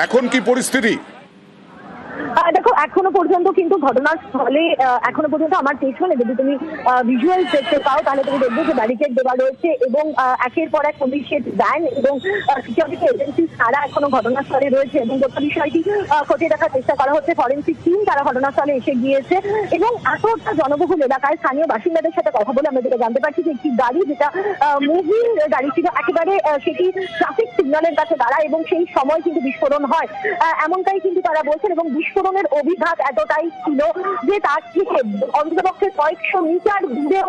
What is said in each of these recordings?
এখন কি পরিস্থিতি? দেখো, এখনো পর্যন্ত কিন্তু ঘটনাস্থলে এখনো পর্যন্ত আমার পেছনে যদি তুমি ভিজুয়াল দেখতে পাও তাহলে তুমি দেখবে যে ব্যারিকেড দেওয়া রয়েছে এবং একের পর এক পুলিশের ভ্যান এবং সিকিউরিটি এজেন্সি তারা এখনো ঘটনাস্থলে রয়েছে এবং গোটা বিষয়টি খতিয়ে দেখার চেষ্টা করা হচ্ছে। ফরেন্সিক টিম তারা ঘটনাস্থলে এসে গিয়েছে এবং এতটা জনবহুল এলাকায় স্থানীয় বাসিন্দাদের সাথে কথা বলে আমরা যেটা জানতে পারছি যে একটি গাড়ি, যেটা মুভির গাড়ি ছিল, একেবারে সেটি ট্রাফিক সিগন্যালের কাছে দাঁড়ায় এবং সেই সময় কিন্তু বিস্ফোরণ হয়, এমনটাই কিন্তু তারা বলছেন। এবং বিস্ফোরণের অভিঘাত এতটাই ছিল যে তার থেকে অন্ততপক্ষে কয়েকশো মিটার দূরেও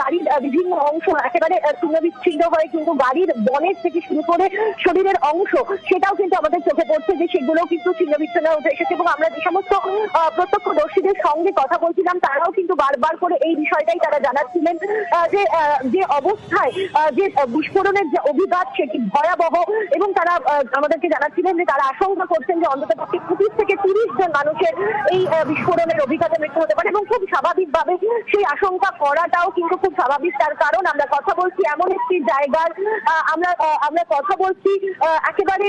গাড়ির বিভিন্ন অংশ একেবারে ছিন্ন বিচ্ছিন্ন হয়ে কিন্তু গাড়ির বনেট থেকে শুরু করে শরীরের অংশ সেটাও কিন্তু আমাদের চোখে পড়ছে যে সেগুলো কিন্তু ছিন্ন বিচ্ছিন্ন উঠে এসেছে। এবং আমরা যে সমস্ত প্রত্যক্ষদর্শীদের সঙ্গে কথা বলছিলাম তারাও কিন্তু বারবার করে এই বিষয়টাই তারা জানাচ্ছিলেন যে যে অবস্থায় যে বিস্ফোরণের যে অভিঘাত সেটি ভয়াবহ এবং তারা আমাদেরকে জানাচ্ছিলেন যে তারা আশঙ্কা করছেন যে অন্ততপক্ষে 25 থেকে 30 জন মানুষের এই বিস্ফোরণের অভিঘাতে মৃত্যু হতে পারে এবং খুব স্বাভাবিকভাবে সেই আশঙ্কা করাটাও কিন্তু খুব স্বাভাবিক। তার কারণ আমরা কথা বলছি এমন একটি জায়গার, আমরা কথা বলছি একেবারে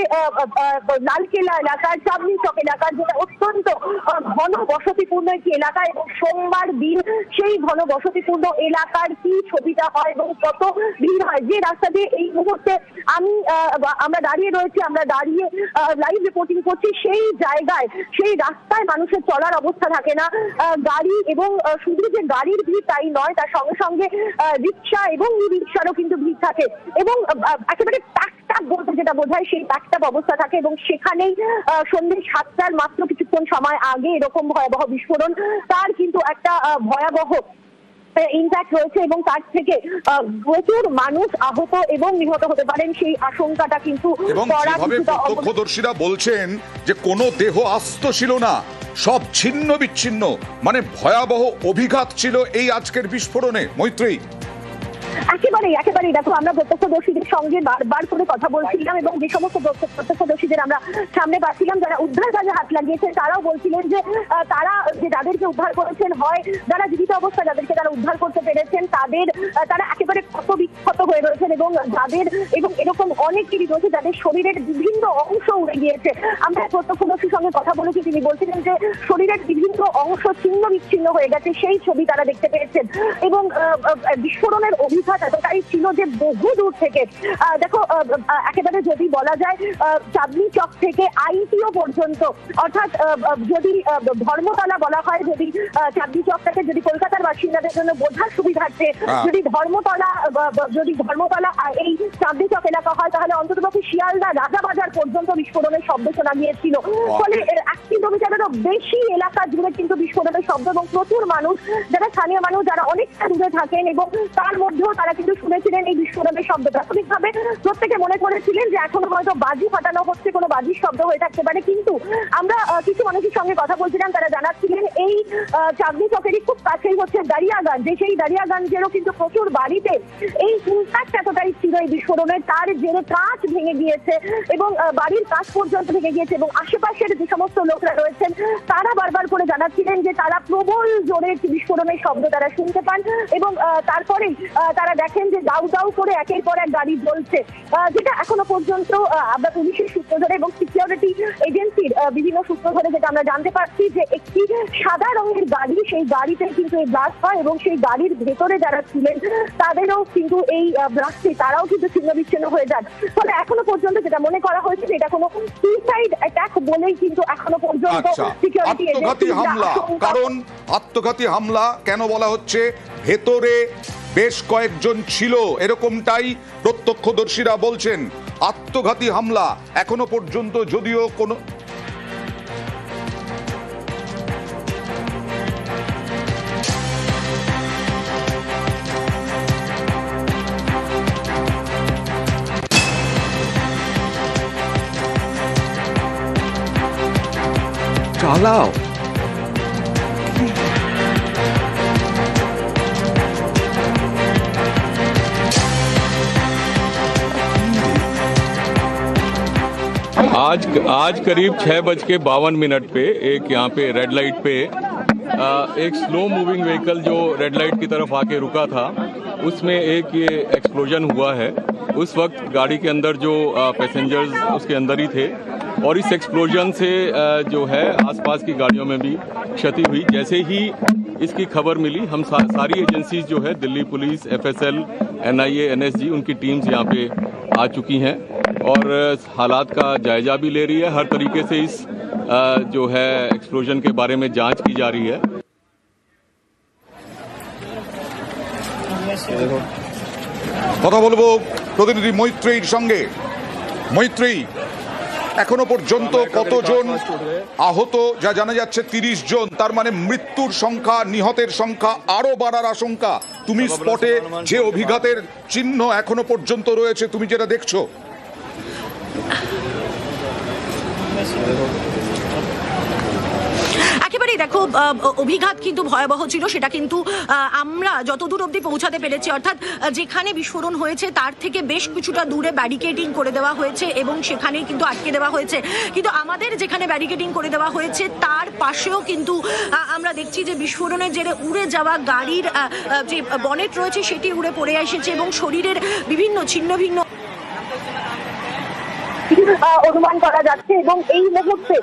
লালকেল্লা এলাকার, চাঁদনী চক এলাকার, যেটা অত্যন্ত ঘন বসতিপূর্ণ একটি এলাকা এবং সোমবার দিন সেই ঘন বসতিপূর্ণ এলাকার কি ছবিটা হয় এবং কত ভিড় হয়। যে রাস্তা দিয়ে এই মুহূর্তে আমরা দাঁড়িয়ে রয়েছি, আমরা দাঁড়িয়ে লাইভ রিপোর্টিং করছি, সেই জায়গায় সেই রাস্তায় মানুষের চলার অবস্থা থাকে না। গাড়ি এবং শুধু যে গাড়ির ভিড় তাই নয়, তার সঙ্গে সঙ্গে রিক্সা এবং ই রিক্সারও কিন্তু ভিড় থাকে এবং একেবারে প্যাকটাপ বলতে যেটা বোঝায় সেই প্যাকটাপ অবস্থা থাকে এবং সেখানেই সন্ধ্যে 7টার মাত্র কিছুক্ষণ সময় আগে এরকম ভয়াবহ বিস্ফোরণ, তার কিন্তু একটা ভয়াবহ ইম্প্যাক্ট রয়েছে এবং তার থেকে প্রচুর মানুষ আহত এবং নিহত হতে পারেন সেই আশঙ্কাটা কিন্তু। প্রত্যক্ষদর্শীরা বলছেন যে কোনো দেহ আস্ত ছিল না, সব ছিন্ন বিচ্ছিন্ন, মানে ভয়াবহ অভিঘাত ছিল এই আজকের বিস্ফোরণে। মৈত্রী, একেবারেই দেখো, আমরা প্রত্যক্ষদর্শীদের সঙ্গে বারবার করে কথা বলছিলাম এবং যে সমস্ত প্রত্যক্ষদর্শীদের আমরা সামনে পাচ্ছিলাম যারা উদ্ধার কাজে হাত লাগিয়েছেন তারাও বলছিলেন যে তারা যে যাদেরকে উদ্ধার করেছেন, হয় যারা জীবিত অবস্থায় যাদেরকে তারা উদ্ধার করতে পেরেছেন তারা একেবারে ক্ষত বিক্ষত হয়ে রয়েছেন এবং এরকম অনেকেরই রয়েছে যাদের শরীরের বিভিন্ন অংশ উড়ে গিয়েছে। আমরা প্রত্যক্ষদর্শীর সঙ্গে কথা বলেছি, তিনি বলছিলেন যে শরীরের বিভিন্ন অংশ ছিন্ন বিচ্ছিন্ন হয়ে গেছে, সেই ছবি তারা দেখতে পেয়েছেন এবং বিস্ফোরণের অভিঘাত এতটাই ছিল যে বহু দূর থেকে, দেখো একেবারে যদি বলা যায় চাঁদনী চক থেকে আইটিও পর্যন্ত, অর্থাৎ যদি ধর্মতলা বলা হয়, যদি চাঁদনী চকটাকে যদি কলকাতার বাসিন্দাদের জন্য বোঝার সুবিধার্থে যদি ধর্মতলা এই চাঁদনী চক এলাকা হয় তাহলে অন্ততপক্ষে শিয়ালদা রাজাবাজার পর্যন্ত বিস্ফোরণের শব্দ শোনা গিয়েছিল। ফলে 1 কিলোমিটারেরও বেশি এলাকা জুড়ে কিন্তু বিস্ফোরণের শব্দ এবং প্রচুর মানুষ, যারা স্থানীয় মানুষ যারা অনেকটা দূরে থাকেন এবং তার মধ্যেও তারা কিন্তু শুনেছিলেন এই বিস্ফোরণের শব্দ। প্রাথমিকভাবে প্রত্যেকে মনে করেছিলেন যে এখনো হয়তো বাজি ফাটানো হচ্ছে, কোনো বাজির শব্দ হয়ে থাকতে পারে, কিন্তু আমরা কিছু মানুষের সঙ্গে কথা বলছিলাম, তারা জানাচ্ছিলেন এই চাঁদনী চকেরই খুব কাছেই হচ্ছে দারিয়াগঞ্জ, যে সেই দারিয়াগঞ্জেরও কিন্তু প্রচুর বাড়িতে এই ইম্প্যাক্ট এতটাই ছিল এই বিস্ফোরণের, তার জেরে কাঁচ ভেঙে গিয়েছে এবং বাড়ির কাঁচ পর্যন্ত ভেঙে গিয়েছে এবং আশেপাশের যে সমস্ত লোকরা রয়েছেন তারা বারবার করে জানাচ্ছিলেন যে তারা প্রবল জোরে বিস্ফোরণের শব্দ তারা শুনতে পান এবং তারপরেই তারা দেখেন যে দাউ দাউ করে একের পর এক গাড়ি জ্বলছে, যেটা এখনো পর্যন্ত আমরা পুলিশের সূত্র ধরে এবং সিকিউরিটি এজেন্সির বিভিন্ন সূত্র ধরে যেটা আমরা জানতে পারছি যে একটি সাদা রঙের গাড়ি, সেই গাড়িতে কিন্তু এই ব্লাস্ট হয় এবং সেই গাড়ির ভেতরে যারা ছিলেন তাদেরও কিন্তু এই ব্লাস্টে তারাও কিন্তু ছিন্ন বিচ্ছিন্ন হয়ে যান। ফলে এখনো পর্যন্ত যেটা মনে করা হয়েছে যে এটা কোনো সুইসাইড অ্যাটাক বলেই কিন্তু এখনো পর্যন্ত সিকিউরিটি এজেন্সি। কারণ আত্মঘাতী হামলা কেন বলা হচ্ছে? ভেতরে বেশ কয়েকজন ছিল, এরকমটাই প্রত্যক্ষদর্শীরা বলছেন। আত্মঘাতী হামলা এখনো পর্যন্ত যদিও কোনো চালাও आज करीब 6:52 पे एक यहाँ पे रेड लाइट पे एक स्लो मूविंग व्हीकल जो रेड लाइट की तरफ आके रुका था उसमें एक ये एक्सप्लोजन हुआ है। उस वक्त गाड़ी के अंदर जो पैसेंजर्स उसके अंदर ही थे और इस एक्सप्लोजन से जो है आसपास की गाड़ियों में भी क्षति हुई। जैसे ही इसकी खबर मिली हम सारी एजेंसीज जो है Delhi police, FSL, NIA, NSG उनकी टीम्स यहाँ पे आ चुकी हैं और हालात का जायजा भी ले रही है। हर तरीके से इस जो है एक्सप्लोजन के बारे में जांच की जा रही है। কথা বলবো প্রতিনিধি মৈত্রীর সঙ্গে। মৈত্রী, এখনো পর্যন্ত কতজন আহত? যা জানা যাচ্ছে 30 জন, তার মানে মৃত্যুর সংখ্যা, নিহতের সংখ্যা আরো বাড়ার আশঙ্কা। তুমি স্পটে যে অভিঘাতের চিহ্ন এখনো পর্যন্ত রয়েছে, তুমি যেটা দেখছো, একেবারেই দেখো অভিঘাত কিন্তু ভয়াবহ ছিল, সেটা কিন্তু আমরা যতদূর অবধি পৌঁছাতে পেরেছি, অর্থাৎ যেখানে বিস্ফোরণ হয়েছে তার থেকে বেশ কিছুটা দূরে ব্যারিকেডিং করে দেওয়া হয়েছে এবং সেখানেই কিন্তু আটকে দেওয়া হয়েছে। কিন্তু আমাদের যেখানে ব্যারিকেডিং করে দেওয়া হয়েছে তার পাশেও কিন্তু আমরা দেখছি যে বিস্ফোরণের জেরে উড়ে যাওয়া গাড়ির যে বনেট রয়েছে সেটি উড়ে পড়ে এসেছে এবং শরীরের বিভিন্ন ছিন্ন ভিন্ন অনুমান করা যাচ্ছে এবং এই মুহূর্তে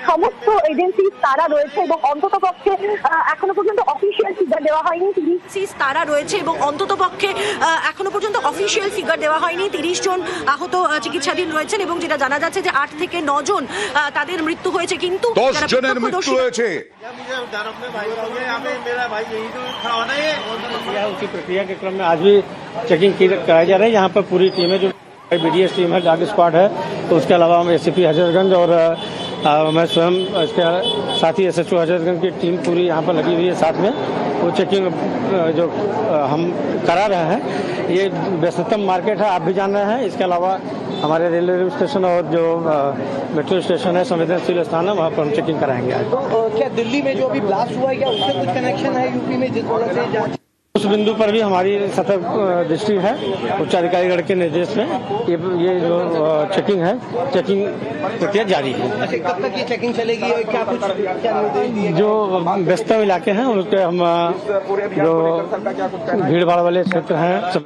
সমস্ত এজেন্সি তারা রয়েছে এবং অন্তত পক্ষে এখনো পর্যন্ত অফিসিয়াল ফিগার দেওয়া হয়নি। 30 তারা রয়েছে এবং অন্তত পক্ষে এখনো পর্যন্ত অফিসিয়াল ফিগার দেওয়া হয়নি। 30 জন আহত চিকিৎসাধীন রয়েছেন এবং যেটা জানা যাচ্ছে যে 8 থেকে 9 জন তাদের মৃত্যু হয়েছে, কিন্তু 10 জনের মৃত্যু হয়েছে। उसी प्रक्रिया के क्रम में आज भी चेकिंग कराई जा रही है। यहाँ पर पूरी टीमें जो BDS टीम है, डाग स्क्वाड है, तो उसके अलावा हम ACP हजरतगंज और मैं स्वयं इसके साथी SHO हजरतगंज की टीम पूरी यहाँ पर लगी हुई है साथ में। वो चेकिंग जो हम करा रहे हैं, ये व्यस्ततम मार्केट है, आप भी जान रहे हैं। इसके अलावा हमारे रेलवे स्टेशन और जो मेट्रो स्टेशन है, संवेदनशील स्थान है, वहाँ पर हम चेकिंग कराएंगे आज। तो क्या दिल्ली में जो अभी ब्लास्ट हुआ है क्या उससे कुछ कनेक्शन है यूपी में, जिस वजह से उस बिंदु पर भी हमारी सतर्क दृष्टि है। उच्चाधिकारीगण के निर्देश में ये जो चेकिंग है, चेकिंग प्रक्रिया जारी है। अच्छा, कब तक ये चेकिंग चलेगी और क्या कुछ क्या निर्देश दिए? जो व्यस्तम इलाके हैं उनके हम जो भीड़ भाड़ वाले क्षेत्र हैं सब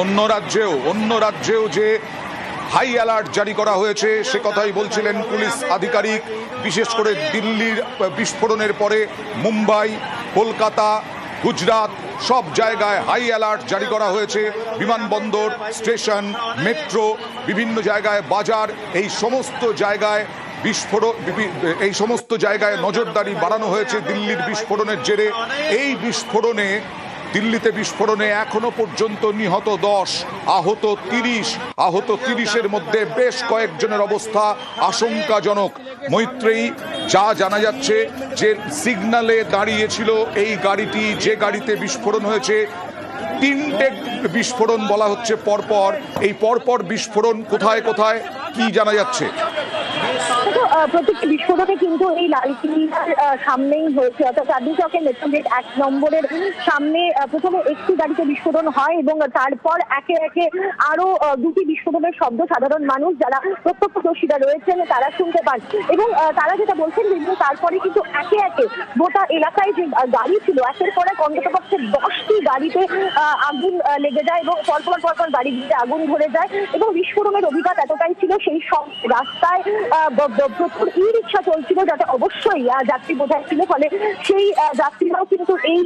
অন্য রাজ্যেও যে হাই অ্যালার্ট জারি করা হয়েছে সে কথাই বলছিলেন পুলিশ আধিকারিক। বিশেষ করে দিল্লির বিস্ফোরণের পরে মুম্বাই, কলকাতা, গুজরাট সব জায়গায় হাই অ্যালার্ট জারি করা হয়েছে। বিমানবন্দর, স্টেশন, মেট্রো, বিভিন্ন জায়গায় বাজার, এই সমস্ত জায়গায় এই সমস্ত জায়গায় নজরদারি বাড়ানো হয়েছে দিল্লির বিস্ফোরণের জেরে। এই বিস্ফোরণে দিল্লিতে বিস্ফোরণে এখনো পর্যন্ত নিহত 10, আহত 30। আহত 30-এর মধ্যে বেশ কয়েকজনের অবস্থা আশঙ্কাজনক। মৈত্রেয়ী, যা জানা যাচ্ছে যে সিগন্যালে দাঁড়িয়েছিল এই গাড়িটি, যে গাড়িতে বিস্ফোরণ হয়েছে, 3টে বিস্ফোরণ বলা হচ্ছে পরপর। এই পরপর বিস্ফোরণ কোথায় কোথায় কি জানা যাচ্ছে? প্রত্যেকটি বিস্ফোরণে কিন্তু এই লালকিল্লার সামনেই হয়েছে, অর্থাৎ চাঁদনি চকের মেট্রো গেট 1 নম্বরের সামনে প্রথমে একটি গাড়িতে বিস্ফোরণ হয় এবং তারপর একে একে আরো 2টি বিস্ফোরণের শব্দ সাধারণ মানুষ যারা প্রত্যক্ষদর্শীরা রয়েছেন তারা শুনতে পান এবং তারা যেটা বলছেন যে তারপরে কিন্তু একে একে গোটা এলাকায় যে গাড়ি ছিল একের পর এক অন্ততপক্ষে 10টি গাড়িতে আগুন লেগে যায় এবং পরপর গাড়িতে আগুন ধরে যায় এবং বিস্ফোরণের অভিঘাত এতটাই ছিল সেই সব রাস্তায় প্রচুর ই-রিক্সা চলছিল, যাতে অবশ্যই যাত্রী বোঝাই ছিল, ফলে সেই যাত্রীরাও কিন্তু এই